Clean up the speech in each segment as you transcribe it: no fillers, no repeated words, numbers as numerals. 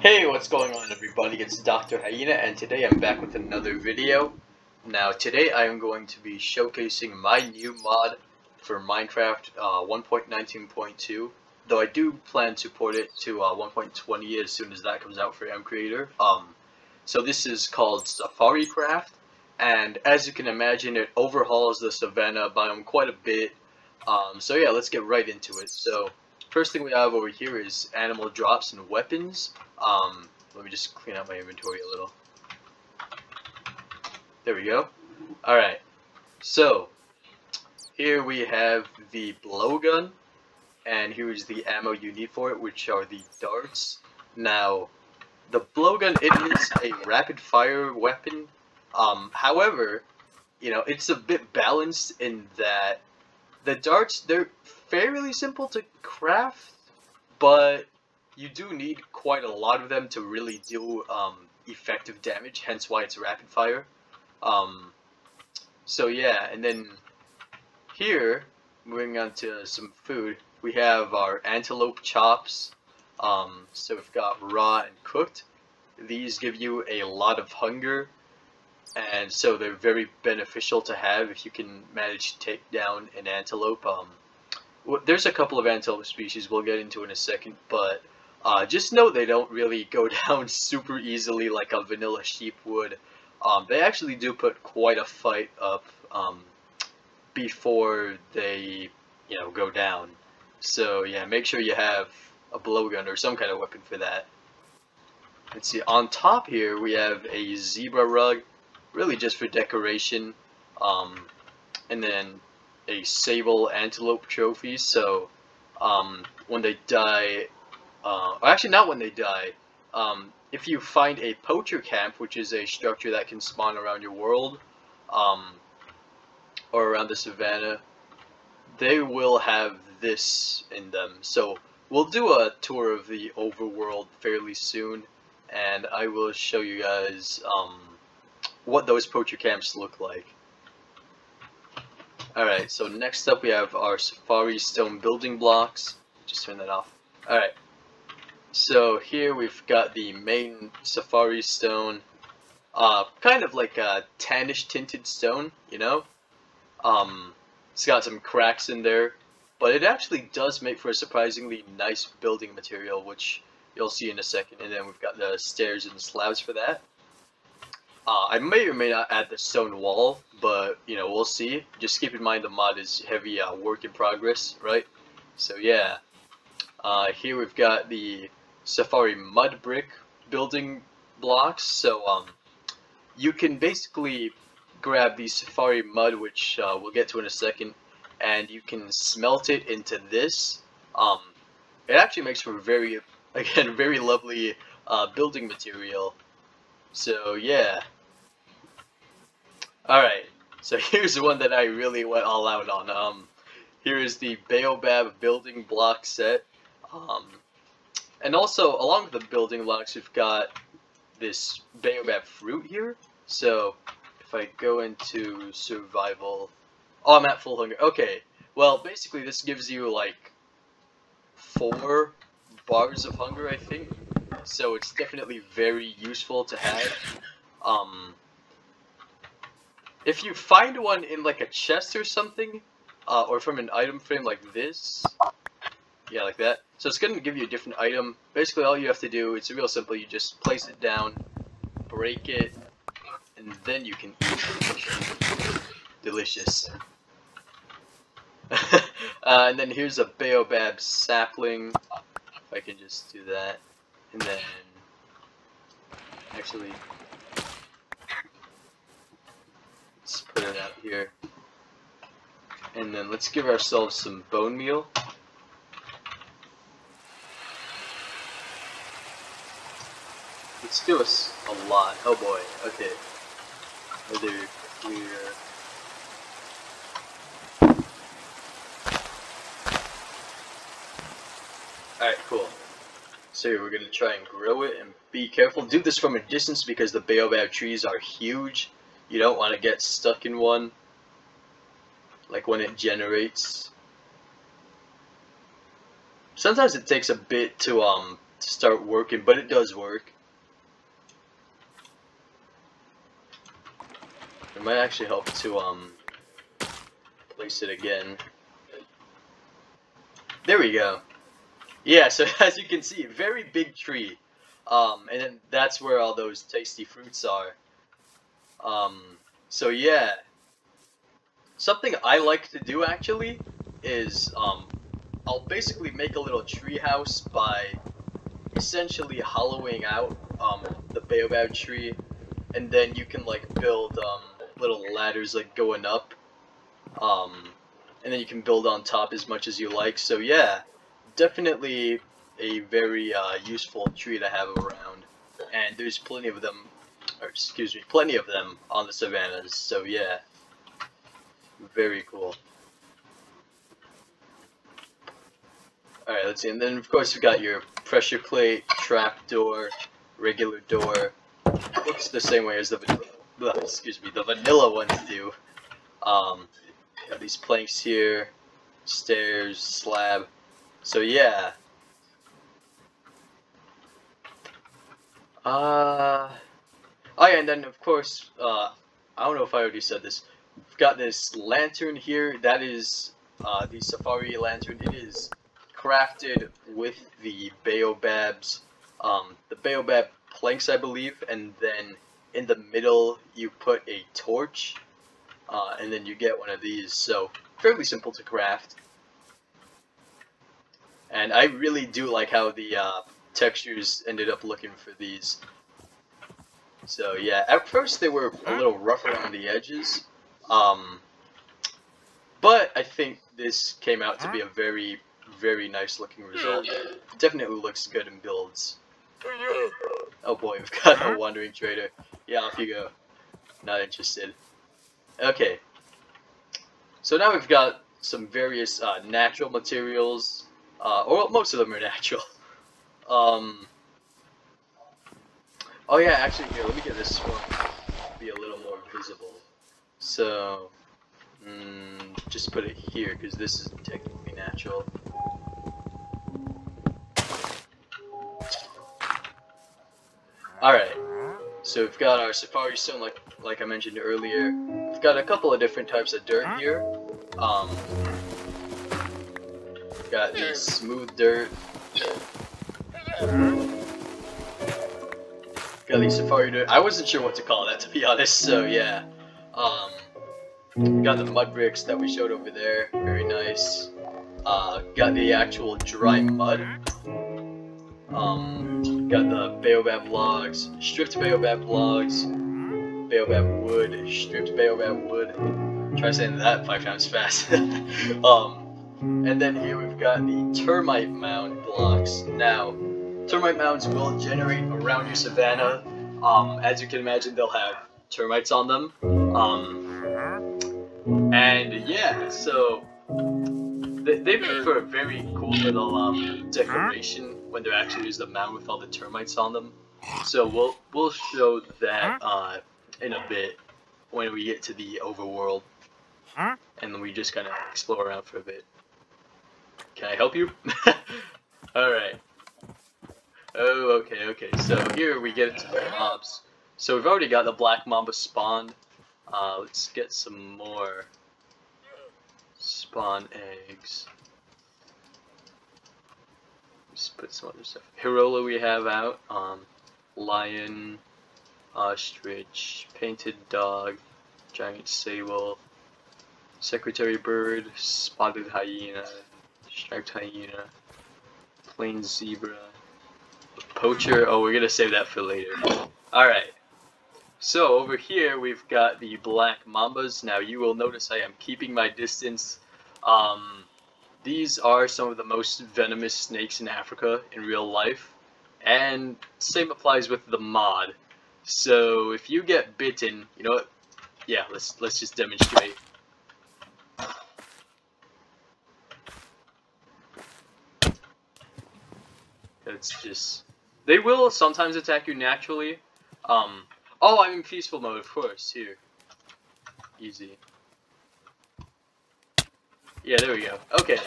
Hey, what's going on everybody? It's Dr. Hyena and today I'm back with another video. Now today I am going to be showcasing my new mod for Minecraft 1.19.2, though I do plan to port it to 1.20 as soon as that comes out for mCreator. So this is called SafariCraft, and as you can imagine it overhauls the savannah biome quite a bit. So yeah, let's get right into it. So first thing we have over here is animal drops and weapons. Let me just clean out my inventory a little. There we go. Alright, so here we have the blowgun, and here's the ammo you need for it, which are the darts. Now, the blowgun, it is a rapid fire weapon. However, you know, it's a bit balanced in that the darts, they're fairly simple to craft, but you do need quite a lot of them to really do effective damage, hence why it's rapid fire. So yeah, and then here, moving on to some food, we have our antelope chops. So we've got raw and cooked. These give you a lot of hunger, and so they're very beneficial to have if you can manage to take down an antelope. There's a couple of antelope species we'll get into in a second, but just know they don't really go down super easily like a vanilla sheep would. They actually do put quite a fight up before they, you know, go down. So yeah, make sure you have a blowgun or some kind of weapon for that. Let's see, on top here we have a zebra rug, really just for decoration, and then a sable antelope trophy. So when they die, actually not when they die, if you find a poacher camp, which is a structure that can spawn around your world, or around the savannah, they will have this in them. So we'll do a tour of the overworld fairly soon, and I will show you guys what those poacher camps look like. Alright, so next up we have our safari stone building blocks. Just turn that off. Alright, so here we've got the main safari stone, kind of like a tannish tinted stone, you know? It's got some cracks in there, but it actually does make for a surprisingly nice building material, which you'll see in a second. And then we've got the stairs and slabs for that. I may or may not add the stone wall, but, you know, we'll see. Just keep in mind the mod is heavy work in progress, right? So yeah, here we've got the safari mud brick building blocks. So you can basically grab the safari mud, which we'll get to in a second, and you can smelt it into this. It actually makes for very lovely building material. So yeah. Alright, so here's the one that I really went all out on. Here is the baobab building block set. And also, along with the building blocks, we've got this baobab fruit here. So, if I go into survival... Oh, I'm at full hunger. Okay, well, basically this gives you, like, 4 bars of hunger, I think. So it's definitely very useful to have. If you find one in, like, a chest or something, or from an item frame like this, yeah, like that. So it's going to give you a different item. Basically, all you have to do, it's real simple. You just place it down, break it, and then you can eat it. Delicious. And then here's a baobab sapling. If I can just do that. And then, actually, let's put it out here. And then let's give ourselves some bone meal. Let's do us a lot. Oh boy, okay. Another clear. Alright, cool. So we're gonna try and grow it, and be careful. Do this from a distance because the baobab trees are huge. You don't want to get stuck in one, like when it generates. Sometimes it takes a bit to to start working, but it does work. It might actually help to place it again. There we go. Yeah, so as you can see, very big tree. And then that's where all those tasty fruits are. So yeah. Something I like to do actually is I'll basically make a little tree house by essentially hollowing out the baobab tree, and then you can like build little ladders like going up, and then you can build on top as much as you like. So yeah, definitely a very useful tree to have around, and there's plenty of them, or excuse me, plenty of them on the savannas. So yeah, very cool. Alright, let's see, and then of course you got your pressure plate, trap door, regular door. Looks the same way as the vanilla ones do. Got these planks here, stairs, slab. So yeah. Oh yeah, and then of course, I don't know if I already said this. We've got this lantern here. That is the safari lantern. It is crafted with the baobabs, the baobab planks, I believe, and then in the middle you put a torch, and then you get one of these. So fairly simple to craft, and I really do like how the textures ended up looking for these. So yeah, at first they were a little rough around the edges, but I think this came out to be a very, very nice looking result. It definitely looks good in builds. Oh boy, we've got a wandering trader. Yeah, off you go. Not interested. Okay. So now we've got some various natural materials, or most of them are natural. Oh yeah, actually here, let me get this one to be a little more visible. So, just put it here, because this is technically natural. Alright, so we've got our safari stone, like I mentioned earlier. We've got a couple of different types of dirt here. We've got the smooth dirt. Got the safari dirt. I wasn't sure what to call that, to be honest, so yeah. Got the mud bricks that we showed over there, very nice. Got the actual dry mud. Got the baobab logs, stripped baobab logs, baobab wood, stripped baobab wood. Try saying that 5 times fast. And then here we've got the termite mound blocks. Now, termite mounds will generate around your savannah. As you can imagine, they'll have termites on them. And yeah, so they make for a very cool little decoration when there actually is the mound with all the termites on them. So we'll show that in a bit when we get to the overworld, and then we just kind of explore around for a bit. Can I help you? All right. Oh, okay. So here we get into the mobs. So we've already got the black mamba spawned. Let's get some more spawn eggs. Just put some other stuff. Hirola we have out. Lion, ostrich, painted dog, giant sable, secretary bird, spotted hyena, striped hyena, plain zebra, poacher. Oh, we're gonna save that for later. Alright, so over here we've got the black mambas. Now you will notice I am keeping my distance. These are some of the most venomous snakes in Africa in real life, and same applies with the mod. So if you get bitten, you know what? Yeah, let's just demonstrate. It's just, they will sometimes attack you naturally. Oh, I'm in peaceful mode, of course. Here, easy. Yeah, there we go. Okay.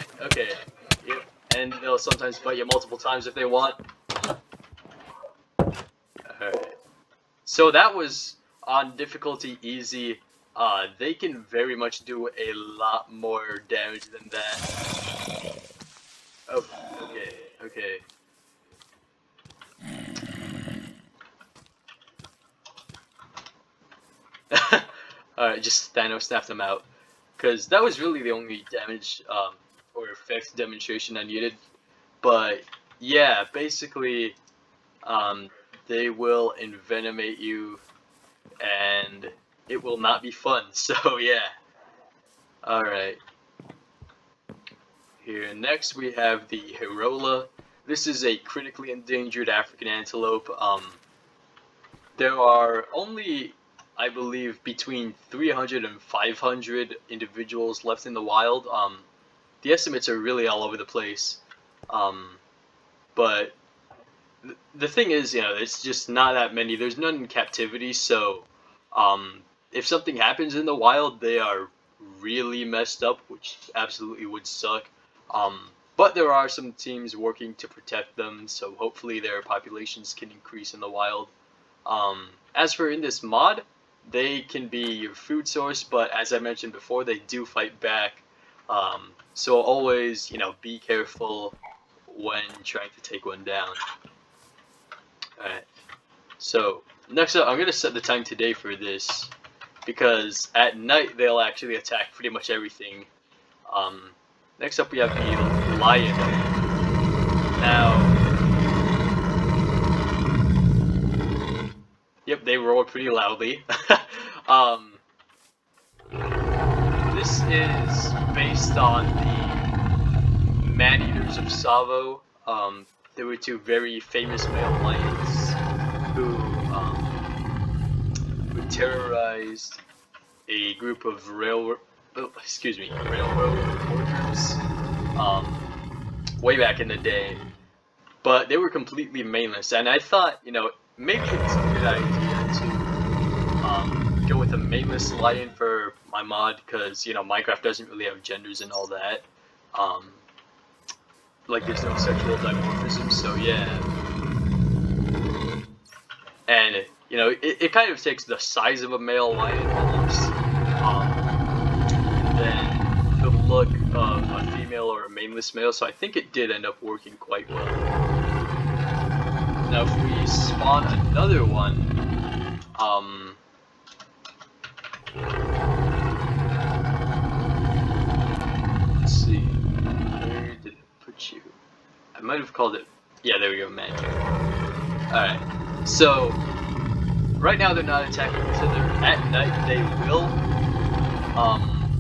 Yep. And they'll sometimes bite you multiple times if they want. So that was on difficulty easy. They can very much do a lot more damage than that. Oh, okay, okay. Alright, just Thanos snapped them out. Because that was really the only damage or effects demonstration I needed. But yeah, basically, they will envenomate you, and it will not be fun. So yeah. Alright. Here next we have the Hirola. This is a critically endangered African antelope. There are only, I believe, between 300 and 500 individuals left in the wild. The estimates are really all over the place. But the thing is, you know, it's just not that many. There's none in captivity, so if something happens in the wild, they are really messed up, which absolutely would suck. But there are some teams working to protect them, so hopefully their populations can increase in the wild. As for in this mod, they can be your food source, but as I mentioned before, they do fight back. So always, you know, be careful when trying to take one down. Alright, so next up, I'm going to set the time today for this, because at night they'll actually attack pretty much everything. Next up we have the lion. Now, yep, they roar pretty loudly. This is based on the man-eaters of Tsavo. There were two very famous male lions who terrorized a group of railroad workers way back in the day. But they were completely mainless, and I thought, you know, maybe it's a good idea to go with a mainless lion for my mod, because, you know, Minecraft doesn't really have genders and all that. Like, there's no sexual dimorphism, so yeah. And, you know, it kind of takes the size of a male lion almost, and then the look of a female or a mainless male, so I think it did end up working quite well. Now if we spawn another one, let's see, where did it put you? I might have called it, yeah, there we go, man. Alright, so right now they're not attacking each other. At night they will,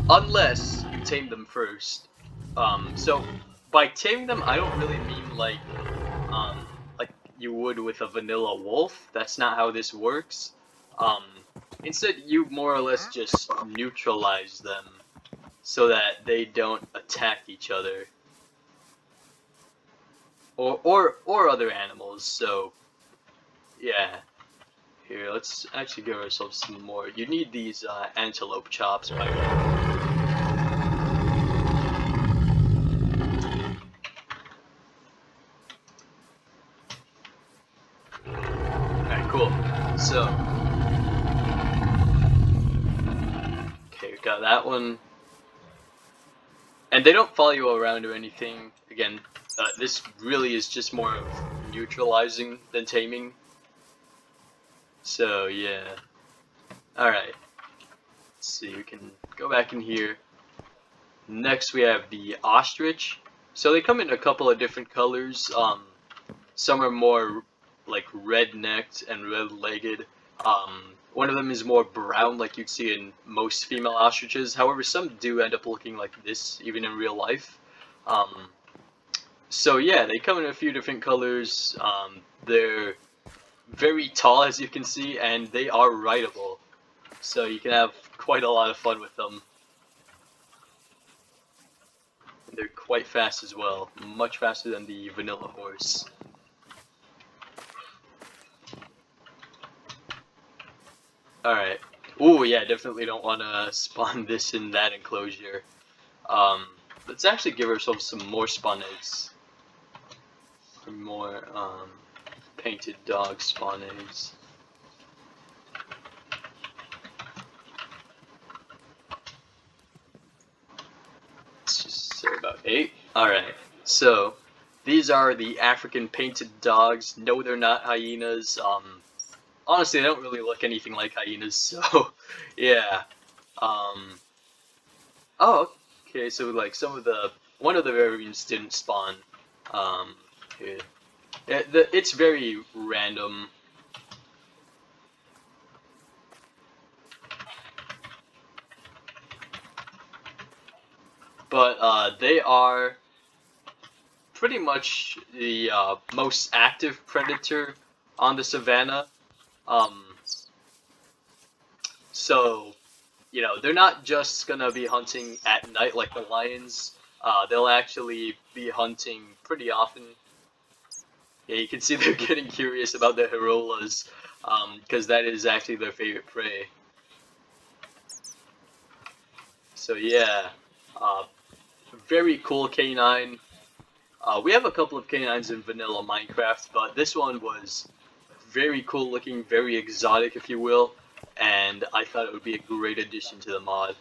unless you tame them first. So by taming them, I don't really mean like you would with a vanilla wolf. That's not how this works. Instead, you more or less just neutralize them so that they don't attack each other or other animals. So yeah. Here, let's actually give ourselves some more. You need these antelope chops, by the way. Alright, cool. So, okay, we got that one. And they don't follow you around or anything. Again, this really is just more of neutralizing than taming. So yeah. Alright. Let's see, we can go back in here. Next we have the ostrich. So they come in a couple of different colors. Some are more like red-necked and red-legged. One of them is more brown, like you'd see in most female ostriches. However, some do end up looking like this, even in real life. So yeah, they come in a few different colors. They're very tall, as you can see, and they are rideable, so you can have quite a lot of fun with them. And they're quite fast as well, much faster than the vanilla horse. Alright. Ooh, yeah, definitely don't want to spawn this in that enclosure. Let's actually give ourselves some more spawn eggs. Some more, painted dog spawn eggs. Okay, alright. So, these are the African painted dogs. No, they're not hyenas. Honestly, they don't really look anything like hyenas, so, yeah. Um, oh, okay, so like one of the variants didn't spawn. Um, here. Yeah, it's very random. But, they are pretty much the most active predator on the savannah. Um, so, you know, they're not just gonna be hunting at night like the lions. They'll actually be hunting pretty often. Yeah, you can see they're getting curious about the Hirolas, because that is actually their favorite prey. So yeah, uh, very cool canine. We have a couple of canines in vanilla Minecraft, but this one was very cool looking, very exotic if you will, and I thought it would be a great addition to the mod.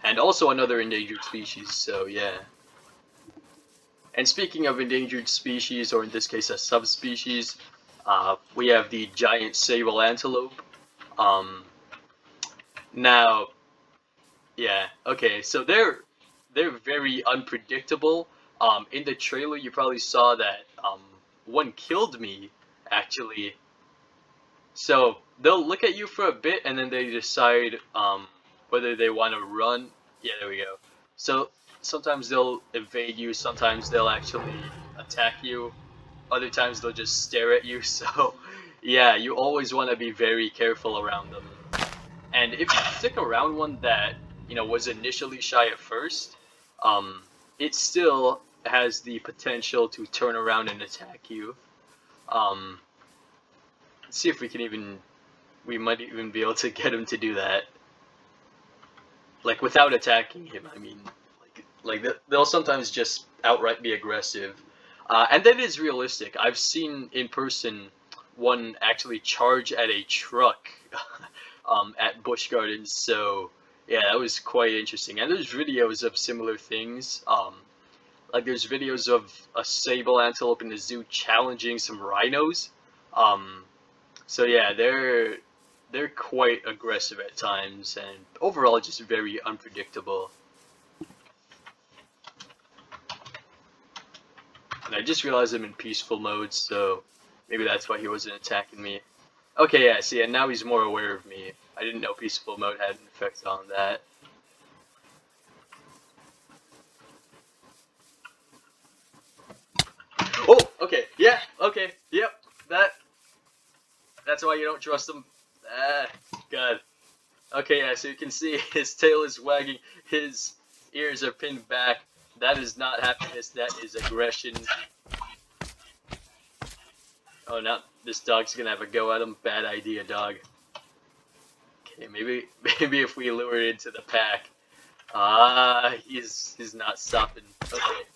And also another endangered species, so yeah. And speaking of endangered species, or in this case a subspecies, we have the giant sable antelope. Now, yeah, okay, so they're very unpredictable. In the trailer, you probably saw that one killed me, actually. So they'll look at you for a bit, and then they decide whether they want to run. Yeah, there we go. So sometimes they'll evade you, sometimes they'll actually attack you, other times they'll just stare at you. So yeah, you always want to be very careful around them. And if you stick around one that, you know, was initially shy at first, it still has the potential to turn around and attack you. Let's see if we might even be able to get him to do that. Like, without attacking him, I mean. Like they'll sometimes just outright be aggressive. And that is realistic. I've seen in person one actually charge at a truck at Busch Gardens, so yeah, that was quite interesting. And there's videos of similar things. Like there's videos of a sable antelope in the zoo challenging some rhinos. So yeah, they're quite aggressive at times, and overall just very unpredictable. And I just realized I'm in peaceful mode, so maybe that's why he wasn't attacking me. Okay, yeah, see, and now he's more aware of me. I didn't know peaceful mode had an effect on that. Oh, okay, yeah, okay, yep, that's why you don't trust him. Ah, God. Okay, yeah, so you can see his tail is wagging, his ears are pinned back. That is not happiness, that is aggression. Oh, now this dog's gonna have a go at him. Bad idea, dog. Okay, maybe if we lure it into the pack. He's not stopping. Okay.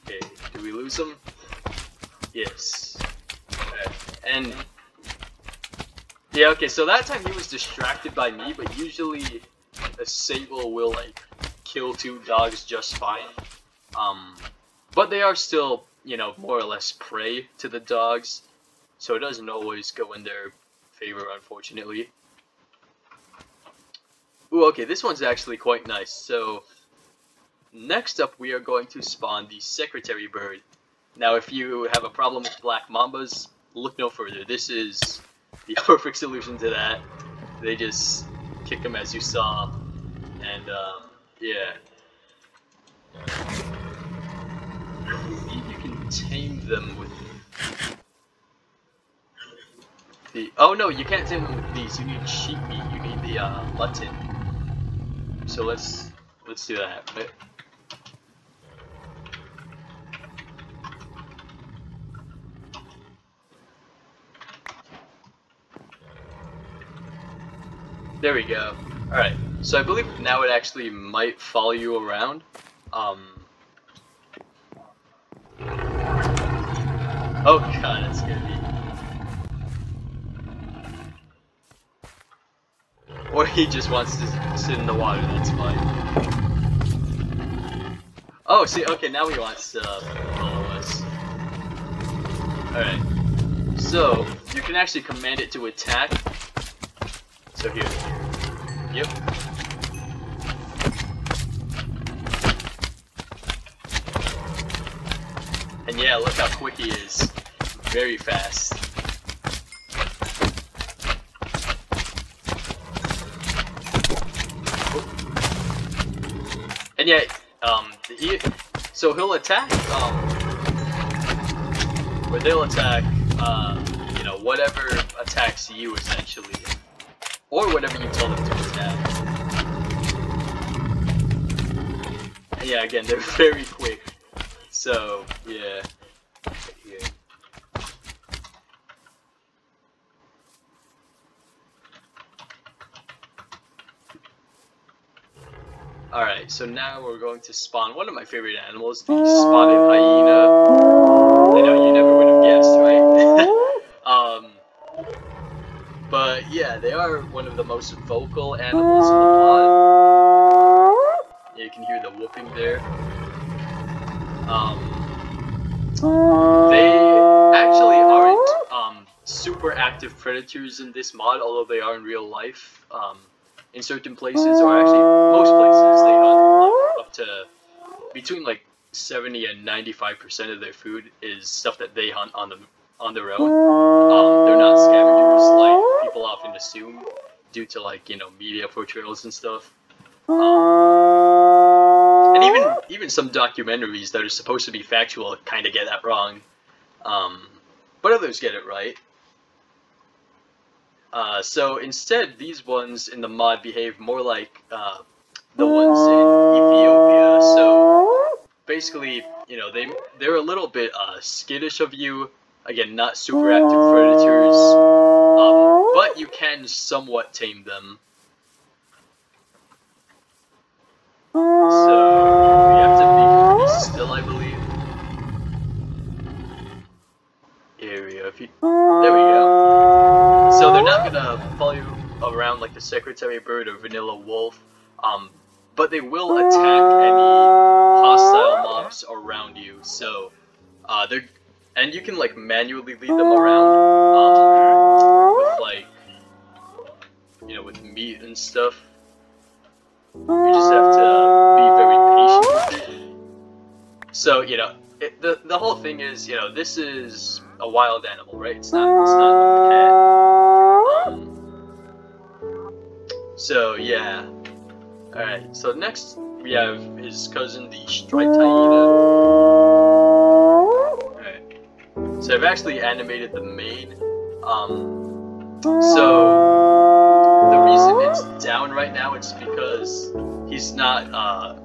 Okay, do we lose him? Yes. Okay. And yeah, okay, so that time he was distracted by me, but usually a sable will like kill two dogs just fine. But they are still, you know, more or less prey to the dogs, so it doesn't always go in their favor, unfortunately. Ooh, okay, this one's actually quite nice. So next up we are going to spawn the secretary bird. Now if you have a problem with black mambas, look no further. This is the perfect solution to that. They just kick them as you saw, and yeah. You can tame them with the. Oh no, you can't tame them with these. You need sheep meat. You need the mutton. So let's do that. Right? There we go. Alright, so I believe now it actually might follow you around. Oh god, that's gonna be... Or he just wants to sit in the water, that's fine. Oh, see, okay, now he wants to follow us. Alright. So, you can actually command it to attack. So here. Yep. And yeah, look how quick he is. Very fast. And yeah, so he'll attack, or they'll attack, you know, whatever attacks you, essentially. Or whatever you tell them to attack. And yeah, again, they're very quick. So, yeah. Right here. Alright, so now we're going to spawn one of my favorite animals, the spotted hyena. I know you never would have guessed, right? But yeah, they are one of the most vocal animals in the mod. Yeah, you can hear the whooping there. They actually aren't super active predators in this mod, although they are in real life. In certain places, or actually most places, they hunt up to between like 70 and 95% of their food is stuff that they hunt on their own. They're not scavengers like people often assume, due to, like, you know, media portrayals and stuff. And even some documentaries that are supposed to be factual kind of get that wrong. But others get it right. So instead, these ones in the mod behave more like the ones in Ethiopia. So basically, you know, they're a little bit skittish of you. Again, not super active predators, but you can somewhat tame them. So we have to be pretty still, I believe. Here we go. There we go. So they're not gonna follow you around like the secretary bird or vanilla wolf, but they will attack any hostile mobs around you. So and you can like manually lead them around with, like, you know, with meat and stuff. You just have to be very patient with it. So, you know, the whole thing is, you know, this is a wild animal, right? It's not a pet. So yeah. Alright, so next we have his cousin, the striped hyena. Alright. So I've actually animated the mane. So the reason it's down right now, it's because he's not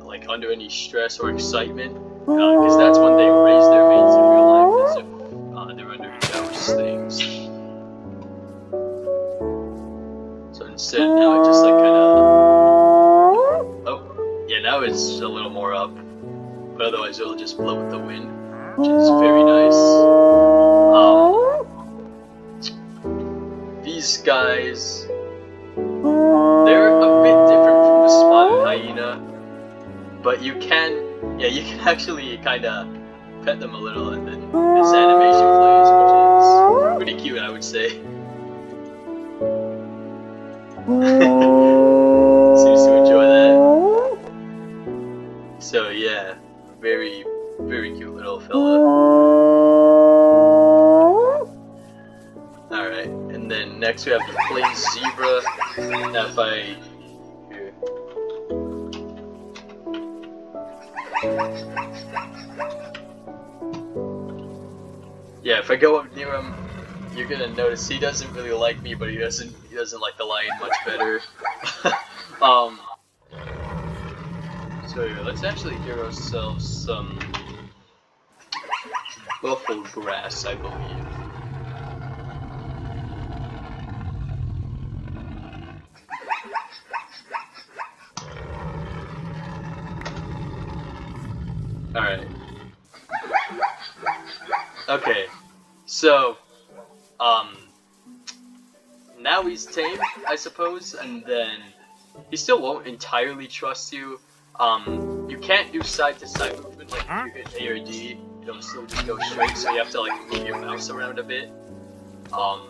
like under any stress or excitement. Because that's when they raise their manes in real life, as if they're under those things. So instead, now it just like kind of... Oh, yeah, now it's a little more up. But otherwise it'll just blow with the wind, which is very nice. These guys... they're a bit different from the spotted hyena. But you can... yeah, you can actually kind of pet them a little, and then this animation plays, which is pretty cute, I would say. Seems to enjoy that. So yeah, very, very cute little fella. Alright, and then next we have the plain zebra. Now if I... yeah, if I go up near him, you're gonna notice he doesn't really like me, but he doesn't like the lion much better. So here, let's actually get ourselves some buffalo grass, I believe. Alright. Okay. So, now he's tamed, I suppose, and then he still won't entirely trust you. You can't do side-to-side movement, like if you hit A or D, it'll still just go straight, so you have to like move your mouse around a bit. But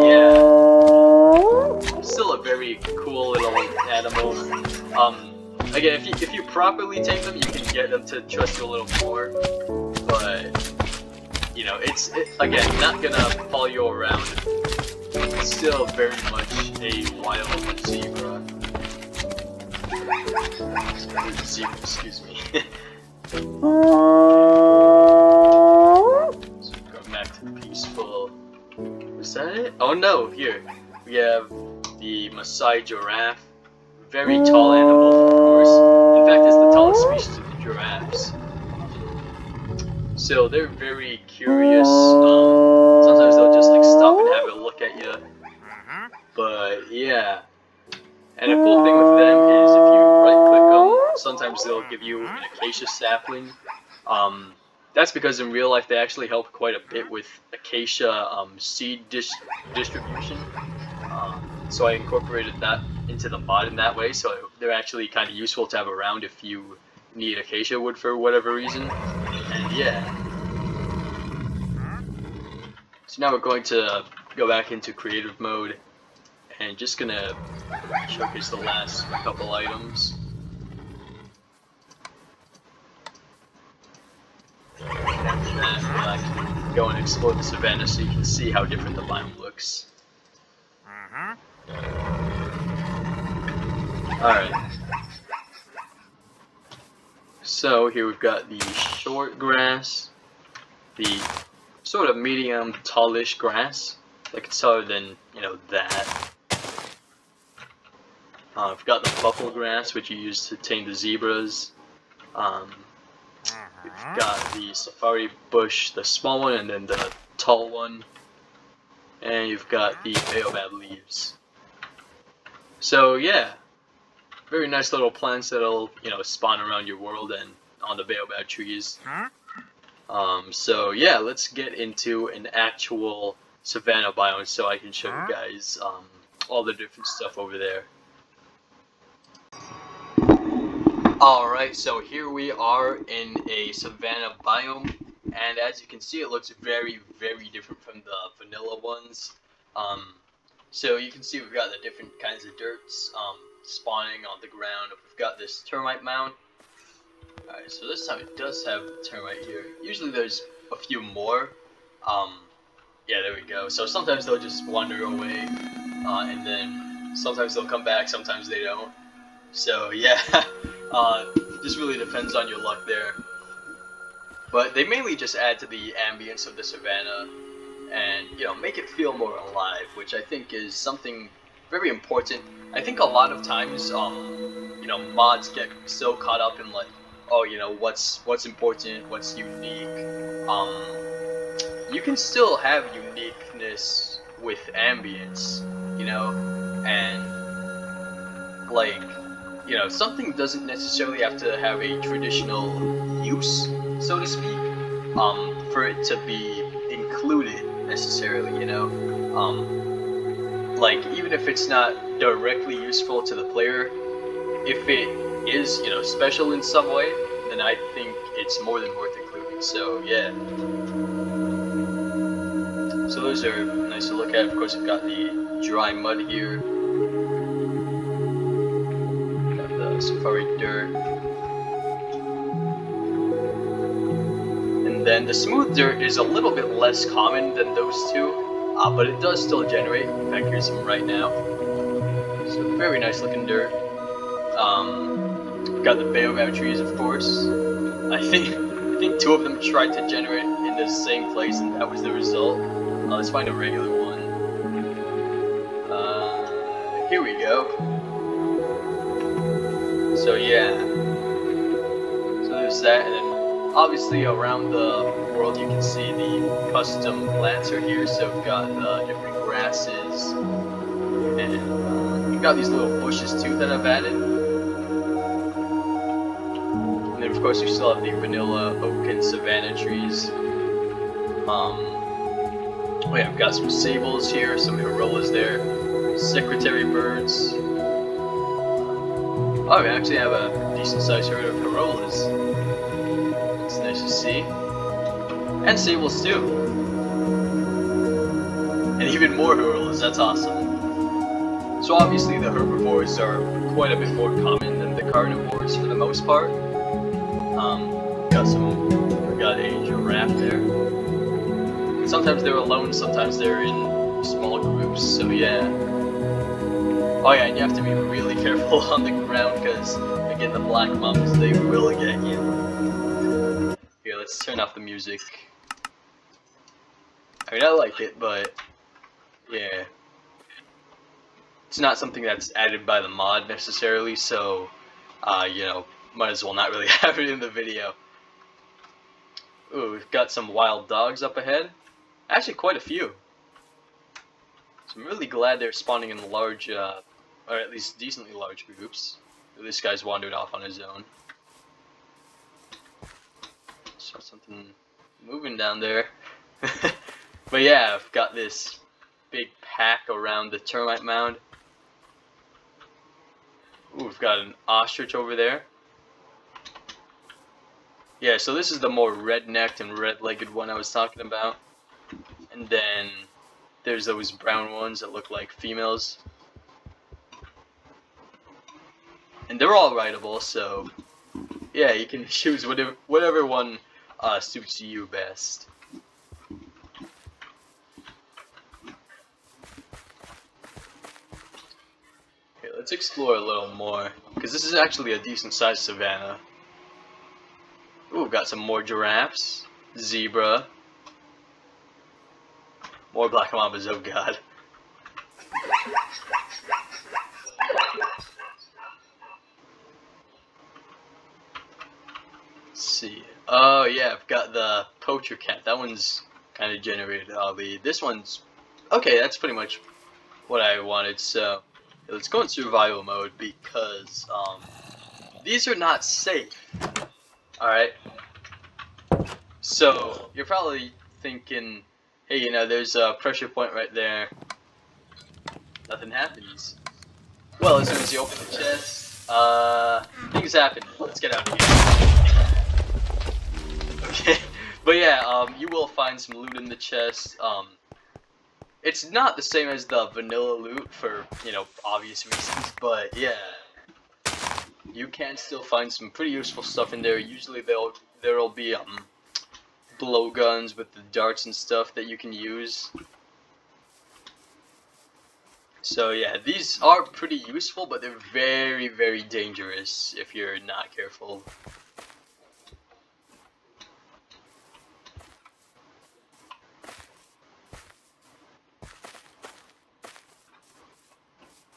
yeah, still a very cool little animal. Again, if you properly tame them, you can get them to trust you a little more. But you know, it's again not gonna follow you around. It's still very much a wild zebra. Excuse me. So go back to the peaceful. Was that it? Oh no! Here we have the Masai giraffe. Very tall animal, of course. In fact, it's the tallest species of the giraffes. So they're very curious. Sometimes they'll just like stop and have a look at you. But yeah. And a cool thing with them is if you right-click them, sometimes they'll give you an acacia sapling. That's because in real life they actually help quite a bit with acacia seed distribution. So I incorporated that into the mod in that way, so they're actually kind of useful to have around if you need acacia wood for whatever reason. And yeah. So now we're going to go back into creative mode. And just gonna showcase the last couple items. After that, I can go and explore the savannah so you can see how different the biome looks. Alright. So here we've got the short grass, the sort of medium tallish grass. Like it's taller than, you know, that. We've got the buffalo grass, which you use to tame the zebras. We've got the safari bush, the small one, and then the tall one. And you've got the baobab leaves. So yeah, very nice little plants that'll, you know, spawn around your world and on the baobab trees. So yeah, let's get into an actual savannah biome so I can show you guys all the different stuff over there. Alright, so here we are in a savannah biome, and as you can see it looks very, very different from the vanilla ones. So you can see we've got the different kinds of dirts spawning on the ground. We've got this termite mound. Alright, so this time it does have termite here. Usually there's a few more. Yeah, there we go. So sometimes they'll just wander away, and then sometimes they'll come back, sometimes they don't. So yeah, just really depends on your luck there. But they mainly just add to the ambience of the savannah and, you know, make it feel more alive, which I think is something very important. I think a lot of times, you know, mods get so caught up in like, oh, you know, what's important, what's unique. You can still have uniqueness with ambience, you know, and like, you know, something doesn't necessarily have to have a traditional use, so to speak, for it to be included necessarily, you know. Like, even if it's not directly useful to the player, if it is, you know, special in some way, then I think it's more than worth including. So yeah. So those are nice to look at. Of course, we've got the dry mud here. Got the safari dirt. And then the smooth dirt is a little bit less common than those two, but it does still generate. In fact, here's some right now. So very nice looking dirt. We've got the baobab trees, of course. I think two of them tried to generate in the same place, and that was the result. Let's find a regular one. Here we go. So yeah. So there's that, and then obviously around the world you can see the custom plants are here. So we've got different grasses, and we've got these little bushes too that I've added. And then of course we still have the vanilla oak and savanna trees. Oh yeah, I've got some sables here, some Hirolas there, secretary birds. Oh, we actually have a decent sized herd of Hirolas. It's nice to see. And sables too. And even more Hirolas, that's awesome. So obviously the herbivores are quite a bit more common than the carnivores for the most part. We got a giraffe there. Sometimes they're alone, sometimes they're in small groups, so yeah. Oh yeah, and you have to be really careful on the ground because, again, the black mambas, they will get you. Here, let's turn off the music. I mean, I like it, but yeah. It's not something that's added by the mod necessarily, so, you know, might as well not really have it in the video. Ooh, we've got some wild dogs up ahead. Actually, quite a few. So I'm really glad they're spawning in large, or at least decently large groups. This guy's wandered off on his own. Saw something moving down there. But yeah, I've got this big pack around the termite mound. Ooh, we've got an ostrich over there. Yeah, so this is the more red-necked and red-legged one I was talking about. And then there's those brown ones that look like females. And they're all rideable, so yeah, you can choose whatever one suits you best. Okay, let's explore a little more, because this is actually a decent sized savannah. Ooh, we've got some more giraffes, zebra, more black mambas, oh god. Let's see. Oh yeah, I've got the poacher cat. That one's kind of generated oddly. This one's okay. That's pretty much what I wanted. So let's go in survival mode because these are not safe. All right. So you're probably thinking, hey, you know, there's a pressure point right there. Nothing happens. Well, as soon as you open the chest, things happen. Let's get out of here. Okay, but yeah, you will find some loot in the chest. It's not the same as the vanilla loot for, you know, obvious reasons, but yeah, you can still find some pretty useful stuff in there. Usually there'll be blowguns with the darts and stuff that you can use. So yeah, these are pretty useful, but they're very, very dangerous if you're not careful.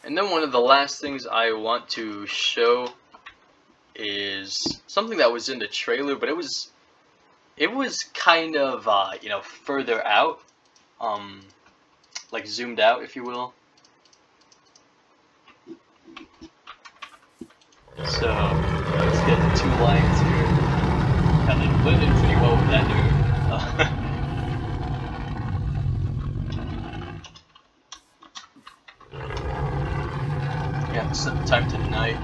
And then one of the last things I want to show is something that was in the trailer, but it was kind of you know, further out, like zoomed out, if you will. So let's get the 2 lions here. Kind of blended pretty well with that dude. Yeah, set the time to night.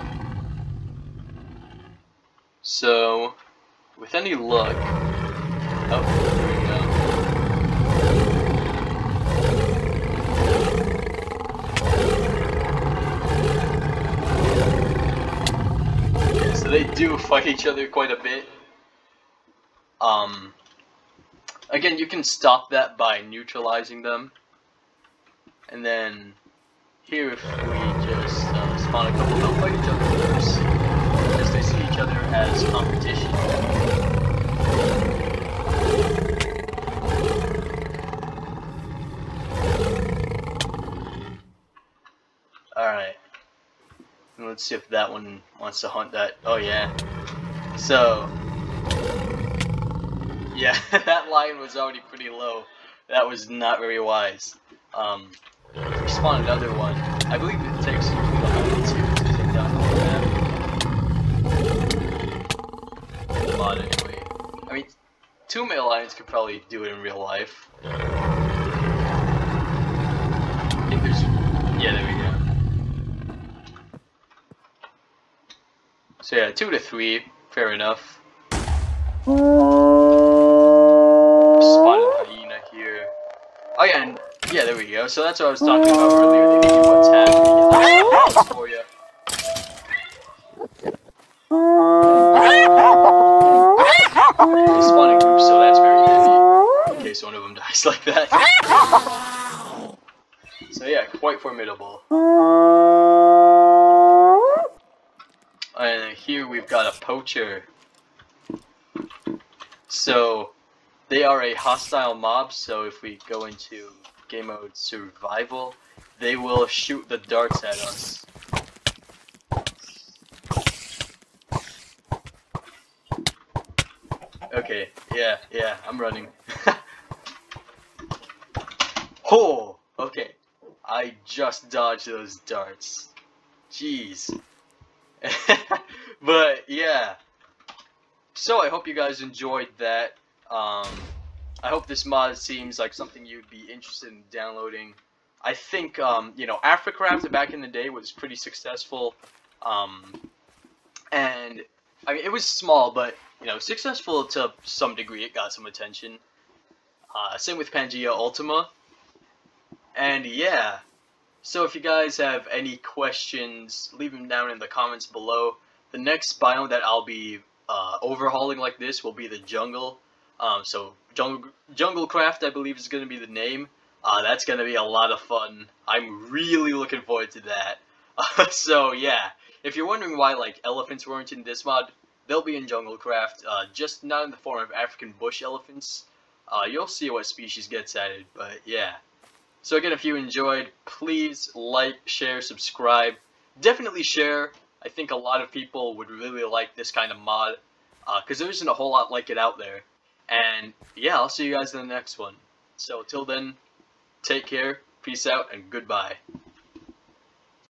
So, with any luck, oh, there we go. Yeah, so they do fight each other quite a bit. Again, you can stop that by neutralizing them, and then here, if we just spawn a couple, they'll fight each other first, because they see each other as competition. Alright. Let's see if that one wants to hunt that. Oh yeah. So, yeah, that lion was already pretty low. That was not very wise. We spawn another one. I believe it takes usually the lion to take down the mod anyway. I mean, 2 male lions could probably do it in real life. Yeah, there we go. So yeah, 2 to 3, fair enough. Spotted hyena here. Oh yeah, and yeah, there we go. So that's what I was talking about earlier. They make you attack and get the spawns for you. They spawn in groups, so that's very handy in case one of them dies like that. So yeah, quite formidable. And here we've got a poacher. So they are a hostile mob, so if we go into game mode survival, they will shoot the darts at us. Okay, yeah, I'm running. Oh, okay. I just dodged those darts. Jeez. But yeah. So I hope you guys enjoyed that. I hope this mod seems like something you'd be interested in downloading. I think you know, SafariCraft back in the day was pretty successful. And I mean, it was small, but you know, successful to some degree. It got some attention. Same with Pangea Ultima. And yeah, so if you guys have any questions, leave them down in the comments below. The next biome that I'll be overhauling like this will be the jungle. So JungleCraft, I believe, is going to be the name. That's going to be a lot of fun. I'm really looking forward to that. So yeah, if you're wondering why like elephants weren't in this mod, they'll be in JungleCraft, just not in the form of African bush elephants. You'll see what species gets added, but yeah. So again, if you enjoyed, please like, share, subscribe. Definitely share. I think a lot of people would really like this kind of mod, because there isn't a whole lot like it out there. And yeah, I'll see you guys in the next one. So till then, take care, peace out, and goodbye.